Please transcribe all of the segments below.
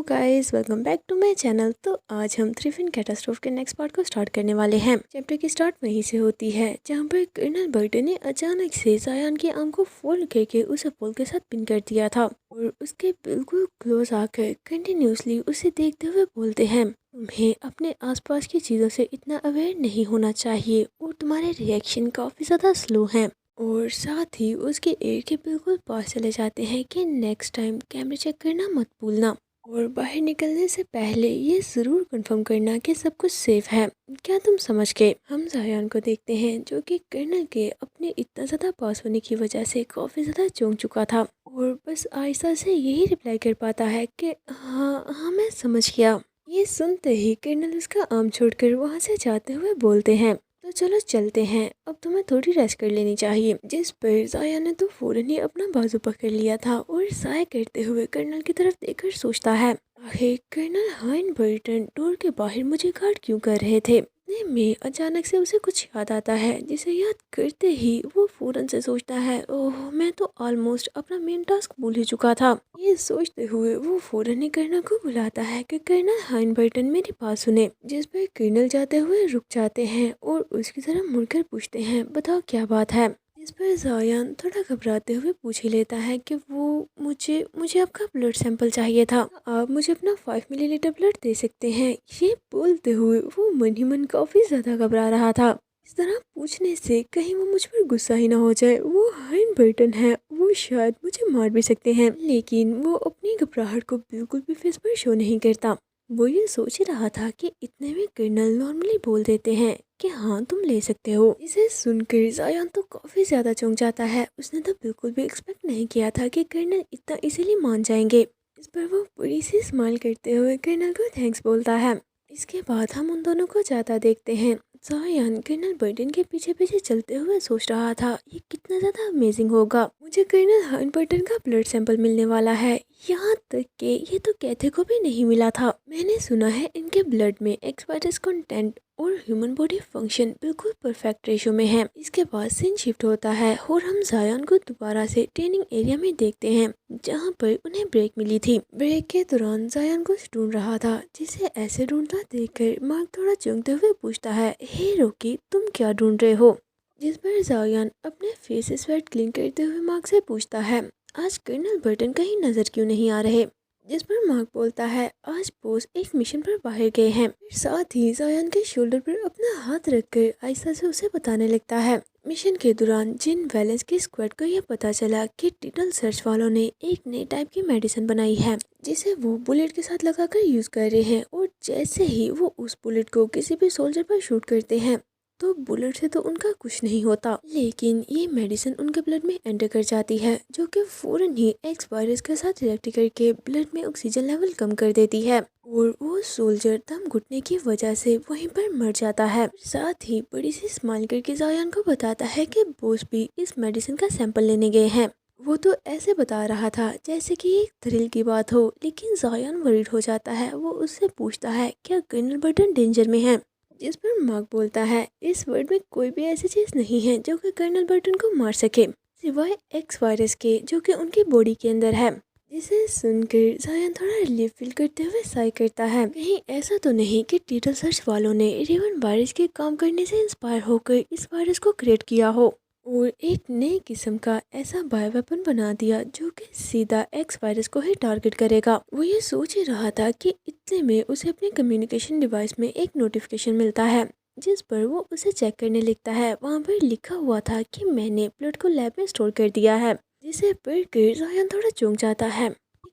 Guys, welcome back to my channel. तो आज हम थ्रिफिन कैटास्ट्रोफ के नेक्स्ट पार्ट को स्टार्ट करने वाले हैं। चैप्टर की स्टार्ट वहीं से होती है जहां पर कर्नल बर्टन ने अचानक से जायान की आर्म को फोल्ड करके उसे पोल के साथ पिन कर दिया था और उसके बिल्कुल क्लोज आकर कंटिन्यूसली उसे देखते हुए बोलते हैं, तुम्हें अपने आसपास की चीज़ों से इतना अवेयर नहीं होना चाहिए और तुम्हारे रिएक्शन काफ़ी ज़्यादा स्लो हैं। और साथ ही उसके एयर के बिल्कुल पास चले जाते हैं कि नेक्स्ट टाइम कैमरे चेक करना मत भूलना और बाहर निकलने से पहले ये ज़रूर कंफर्म करना कि सब कुछ सेफ है। क्या तुम समझ गए? हम जायान को देखते हैं जो कि कर्नल के अपने इतना ज़्यादा पास होने की वजह से काफ़ी ज़्यादा चौंक चुका था और बस आहिस्ता से यही रिप्लाई कर पाता है कि हाँ हाँ मैं समझ गया। ये सुनते ही कर्नल उसका आर्म छोड़कर वहाँ से जाते हुए बोलते हैं, तो चलो चलते हैं, अब तुम्हें थोड़ी रेस्ट कर लेनी चाहिए। जिस पर जाया ने तो फौरन ही अपना बाजू पकड़ लिया था और साय करते हुए कर्नल की तरफ देखकर सोचता है, आखिर कर्नल हाइन बर्टन डोर के बाहर मुझे गार्ड क्यों कर रहे थे। इतने में अचानक से उसे कुछ याद आता है जिसे याद करते ही वो फौरन से सोचता है, ओह मैं तो ऑलमोस्ट अपना मेन टास्क भूल ही चुका था। ये सोचते हुए वो फौरन ही कर्नल को बुलाता है कि कर्नल हाइन बर्टन मेरी बात सुने। जिस पर कर्नल जाते हुए रुक जाते हैं और उसकी तरफ मुड़कर पूछते हैं, बताओ क्या बात है। इस पर जायान थोड़ा घबराते हुए पूछ ही लेता है कि वो मुझे मुझे आपका ब्लड सैंपल चाहिए था, आप मुझे अपना 5 मिलीलीटर ब्लड दे सकते हैं। ये बोलते हुए वो मन ही मन काफ़ी ज़्यादा घबरा रहा था। इस तरह पूछने से कहीं वो मुझ पर गुस्सा ही ना हो जाए। वो हाइन बर्टन है, वो शायद मुझे मार भी सकते हैं, लेकिन वो अपनी घबराहट को बिल्कुल भी फेस पर शो नहीं करता। वो ये सोच ही रहा था कि इतने में कर्नल नॉर्मली बोल देते हैं कि हाँ तुम ले सकते हो। इसे सुनकर जायान तो काफ़ी ज़्यादा चौंक जाता है। उसने तो बिल्कुल भी एक्सपेक्ट नहीं किया था कि कर्नल इतना इजीली मान जाएंगे। इस पर वो बड़ी सी स्माइल करते हुए कर्नल को थैंक्स बोलता है। इसके बाद हम उन दोनों को जाता देखते हैं। जायान कर्नल बर्टन के पीछे पीछे चलते हुए सोच रहा था, ये कितना ज़्यादा अमेजिंग होगा, मुझे कर्नल हाइन बर्टन का ब्लड सैंपल मिलने वाला है। यहाँ तक कि ये तो कैथे को भी नहीं मिला था। मैंने सुना है इनके ब्लड में एक्स वायरस कंटेंट और ह्यूमन बॉडी फंक्शन बिल्कुल परफेक्ट रेशो में है। इसके बाद सीन शिफ्ट होता है और हम जायान को दोबारा से ट्रेनिंग एरिया में देखते हैं जहाँ पर उन्हें ब्रेक मिली थी। ब्रेक के दौरान जायान कुछ ढूंढ रहा था जिसे ऐसे ढूंढता देखकर मार्क थोड़ा चौंकते हुए पूछता है, हे रोकी तुम क्या ढूंढ रहे हो। जिस पर जायान अपने फेस स्वेट क्लीन करते हुए मार्क से पूछता है, आज कर्नल बर्टन कहीं नजर क्यों नहीं आ रहे। जिस पर मार्क बोलता है, आज बॉस एक मिशन पर बाहर गए हैं। फिर साथ ही जायान के शोल्डर पर अपना हाथ रखकर आहिस्ता से उसे बताने लगता है, मिशन के दौरान जिन वैलेंस की स्क्वाड को यह पता चला कि टिटल सर्च वालों ने एक नई टाइप की मेडिसिन बनाई है जिसे वो बुलेट के साथ लगाकर यूज कर रहे हैं, और जैसे ही वो उस बुलेट को किसी भी सोल्जर पर शूट करते हैं तो बुलेट से तो उनका कुछ नहीं होता, लेकिन ये मेडिसिन उनके ब्लड में एंटर कर जाती है जो कि फौरन ही एक्स वायरस के साथ रिएक्ट करके ब्लड में ऑक्सीजन लेवल कम कर देती है और वो सोल्जर दम घुटने की वजह से वहीं पर मर जाता है। साथ ही बड़ी सी स्माइल करके जायान को बताता है कि बॉस भी इस मेडिसिन का सैंपल लेने गए हैं। वो तो ऐसे बता रहा था जैसे कि एक थ्रिल की बात हो, लेकिन जायान वरीड हो जाता है। वो उससे पूछता है, क्या कर्नल बर्टन डेंजर में है। जिस पर मार्क बोलता है, इस वर्ल्ड में कोई भी ऐसी चीज़ नहीं है जो कि कर्नल बर्टन को मार सके सिवाय एक्स वायरस के जो कि उनकी बॉडी के अंदर है। जिसे सुनकर जायान थोड़ा रिलीफ फील करते हुए साय करता है, कहीं ऐसा तो नहीं कि टिटल सर्च वालों ने रेवन वायरस के काम करने से इंस्पायर होकर इस वायरस को क्रिएट किया हो और एक नए किस्म का ऐसा बायो वेपन बना दिया जो कि सीधा एक्स वायरस को ही टारगेट करेगा। वो ये सोच ही रहा था कि इतने में उसे अपने कम्युनिकेशन डिवाइस में एक नोटिफिकेशन मिलता है जिस पर वो उसे चेक करने लगता है। वहाँ पर लिखा हुआ था कि मैंने ब्लड को लैब में स्टोर कर दिया है। जिसे पढ़कर जायान थोड़ा चौंक जाता है,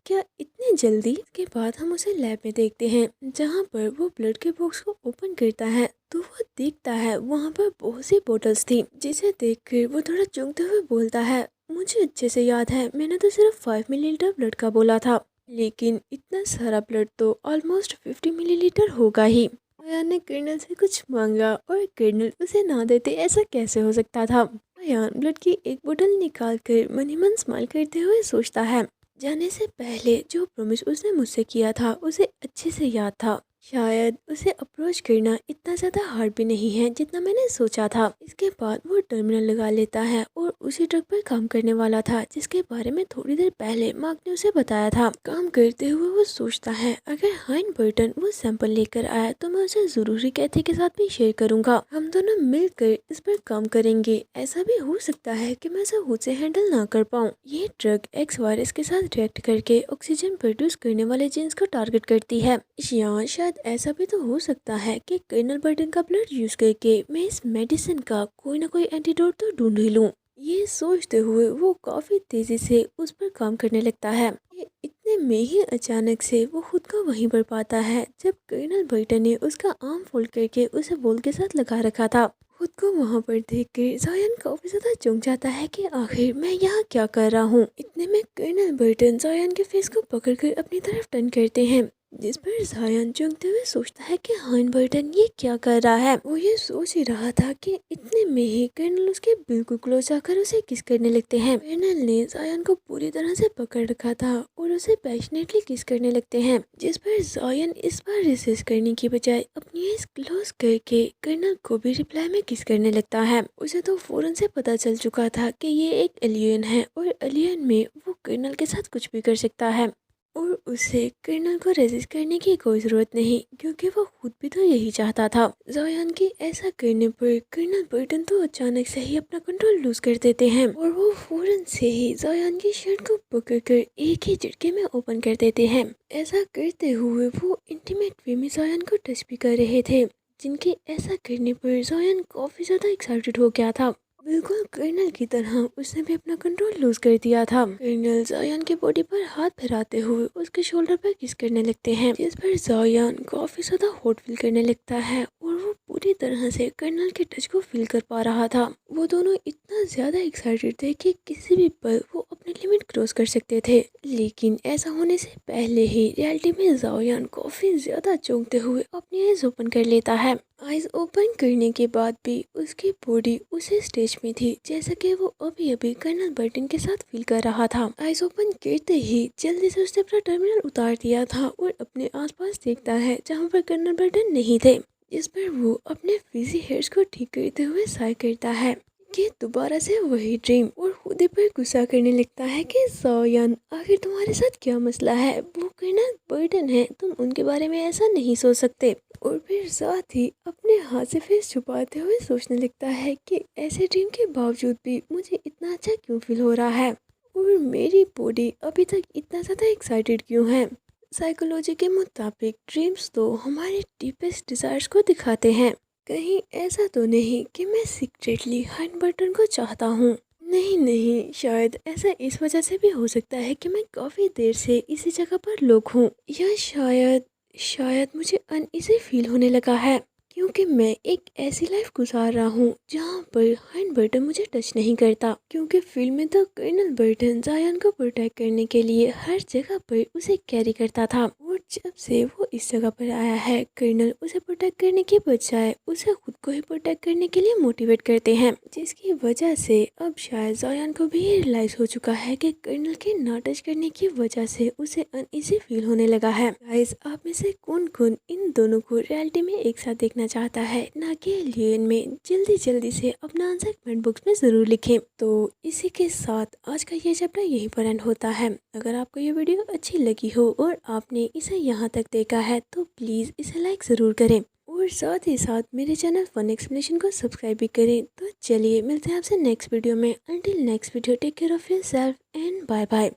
क्या इतनी जल्दी। के बाद हम उसे लैब में देखते हैं जहाँ पर वो ब्लड के बॉक्स को ओपन करता है तो वो देखता है वहाँ पर बहुत सी बोतल्स थी, जिसे देखकर वो थोड़ा चौंकते हुए बोलता है, मुझे अच्छे से याद है मैंने तो सिर्फ 5 मिलीलीटर ब्लड का बोला था, लेकिन इतना सारा ब्लड तो ऑलमोस्ट 50 मिलीलीटर होगा ही। अयान ने कर्नल से कुछ मांगा और कर्नल उसे ना देते, ऐसा कैसे हो सकता था। अयान ब्लड की एक बोतल निकाल कर मन ही मन स्माइल करते हुए सोचता है, जाने से पहले जो प्रॉमिस उसने मुझसे किया था उसे अच्छे से याद था। शायद उसे अप्रोच करना इतना ज़्यादा हार्ड भी नहीं है जितना मैंने सोचा था। इसके बाद वो टर्मिनल लगा लेता है और उसी ट्रक पर काम करने वाला था जिसके बारे में थोड़ी देर पहले मार्क ने उसे बताया था। काम करते हुए वो सोचता है अगर हाइन बर्टन वो सैंपल लेकर आया तो मैं उसे जरूरी कैथी के साथ भी शेयर करूंगा। हम दोनों मिलकर इस पर काम करेंगे। ऐसा भी हो सकता है कि मैं इसे खुद से हैंडल ना कर पाऊँ। ये ट्रक एक्स वायरस के साथ रिएक्ट करके ऑक्सीजन प्रोड्यूस करने वाले जीन्स को टारगेट करती है। या शायद ऐसा भी तो हो सकता है कि कर्नल बर्टन का ब्लड यूज करके मैं इस मेडिसिन का कोई ना कोई एंटीडोट तो ढूंढ ही लूं। ये सोचते हुए वो काफी तेजी से उस पर काम करने लगता है। ये इतने में ही अचानक से वो खुद को वहीं पर पाता है जब कर्नल बर्टन ने उसका आर्म फोल्ड करके उसे वॉल के साथ लगा रखा था। खुद को वहां पर देखकर जायन काफी ज्यादा चौंक जाता है कि आखिर मैं यहाँ क्या कर रहा हूँ। इतने में कर्नल बर्टन जायन के फेस को पकड़कर अपनी तरफ टर्न करते हैं जिस पर जायन चौंकते हुए सोचता है कि हाइन बर्टन ये क्या कर रहा है। वो ये सोच ही रहा था कि इतने में ही कर्नल उसके बिल्कुल क्लोज आकर उसे किस करने लगते हैं। कर्नल ने जायन को पूरी तरह से पकड़ रखा था और उसे पैशनेटली किस करने लगते हैं जिस पर जायन इस बार रेसिस्ट करने की बजाय अपनी आइज क्लोज करके कर्नल को भी रिप्लाई में किस करने लगता है। उसे तो फौरन से पता चल चुका था कि ये एक एलियन है और एलियन में वो कर्नल के साथ कुछ भी कर सकता है और उसे कर्नल को रेजिस्ट करने की कोई ज़रूरत नहीं क्योंकि वो खुद भी तो यही चाहता था। जायन के ऐसा करने पर कर्नल बर्टन तो अचानक से ही अपना कंट्रोल लूज कर देते हैं और वो फौरन से ही जायन की शर्ट को पकड़कर एक ही झटके में ओपन कर देते हैं। ऐसा करते हुए वो इंटीमेट वे में जायन को टच भी कर रहे थे जिनके ऐसा करने पर जायन काफ़ी ज़्यादा एक्साइटेड हो गया था। बिल्कुल कर्नल की तरह उसने भी अपना कंट्रोल लूज कर दिया था। कर्नल जायन के बॉडी पर हाथ फिराते हुए उसके शोल्डर पर किस करने लगते हैं जिस पर जायन काफी ज्यादा हॉट फील करने लगता है और वो पूरी तरह से कर्नल के टच को फील कर पा रहा था। वो दोनों इतना ज्यादा एक्साइटेड थे कि किसी भी पल वो अपनी लिमिट क्रॉस कर सकते थे। लेकिन ऐसा होने से पहले ही रियलिटी में जायन काफी ज्यादा चौंकते हुए अपनी आइज ओपन कर लेता है। आइज ओपन करने के बाद भी उसकी बॉडी उसी स्टेज में थी जैसा कि वो अभी अभी कर्नल बर्टन के साथ फील कर रहा था। आइज ओपन करते ही जल्दी से उसने अपना टर्मिनल उतार दिया था और अपने आसपास देखता है जहाँ पर कर्नल बर्टन नहीं थे जिस पर वो अपने फिजी हेयर्स को ठीक करते हुए साय करता है कि दोबारा से वही ड्रीम और खुद ही पर गुस्सा करने लगता है कि जायन आखिर तुम्हारे साथ क्या मसला है। वो कर्नल बर्टन है, तुम उनके बारे में ऐसा नहीं सोच सकते। और फिर साथ ही अपने हाथ से फेस छुपाते हुए सोचने लगता है कि ऐसे ड्रीम के बावजूद भी मुझे इतना अच्छा क्यों फील हो रहा है और मेरी बॉडी अभी तक इतना ज़्यादा एक्साइटेड क्यों है। साइकोलॉजी के मुताबिक ड्रीम्स तो हमारे डीपेस्ट डिज़ायर्स को दिखाते हैं। कहीं ऐसा तो नहीं कि मैं सीक्रेटली हाइन बर्टन को चाहता हूँ। नहीं नहीं, शायद ऐसा इस वजह से भी हो सकता है कि मैं काफ़ी देर से इसी जगह पर लोग हूँ या शायद शायद मुझे अनईजी फील होने लगा है क्योंकि मैं एक ऐसी लाइफ गुजार रहा हूँ जहाँ पर हाइन बर्टन मुझे टच नहीं करता। क्योंकि फिल्म में तो कर्नल बर्टन जायन को प्रोटेक्ट करने के लिए हर जगह पर उसे कैरी करता था और जब से वो इस जगह पर आया है कर्नल उसे प्रोटेक्ट करने के बजाय उसे खुद को ही प्रोटेक्ट करने के लिए मोटिवेट करते हैं जिसकी वजह से अब शायद जायन को भी ये रियलाइज हो चुका है कि कर्नल के ना टच करने की वजह से उसे अनईजी फील होने लगा है। गाइस, आप में से कौन कौन इन दोनों को रियलिटी में एक साथ देखना चाहता है ना कि एलियन में? जल्दी से अपना आंसर कमेंट बॉक्स में ज़रूर लिखें। तो इसी के साथ आज का ये चैप्टर यहीं पर एंड होता है। अगर आपको ये वीडियो अच्छी लगी हो और आपने इसे यहाँ तक देखा है तो प्लीज़ इसे लाइक ज़रूर करें और साथ ही साथ मेरे चैनल फन एक्सप्लेनेशन को सब्सक्राइब भी करें। तो चलिए मिलते हैं आपसे नेक्स्ट वीडियो में। Until next video, take care of yourself and bye bye.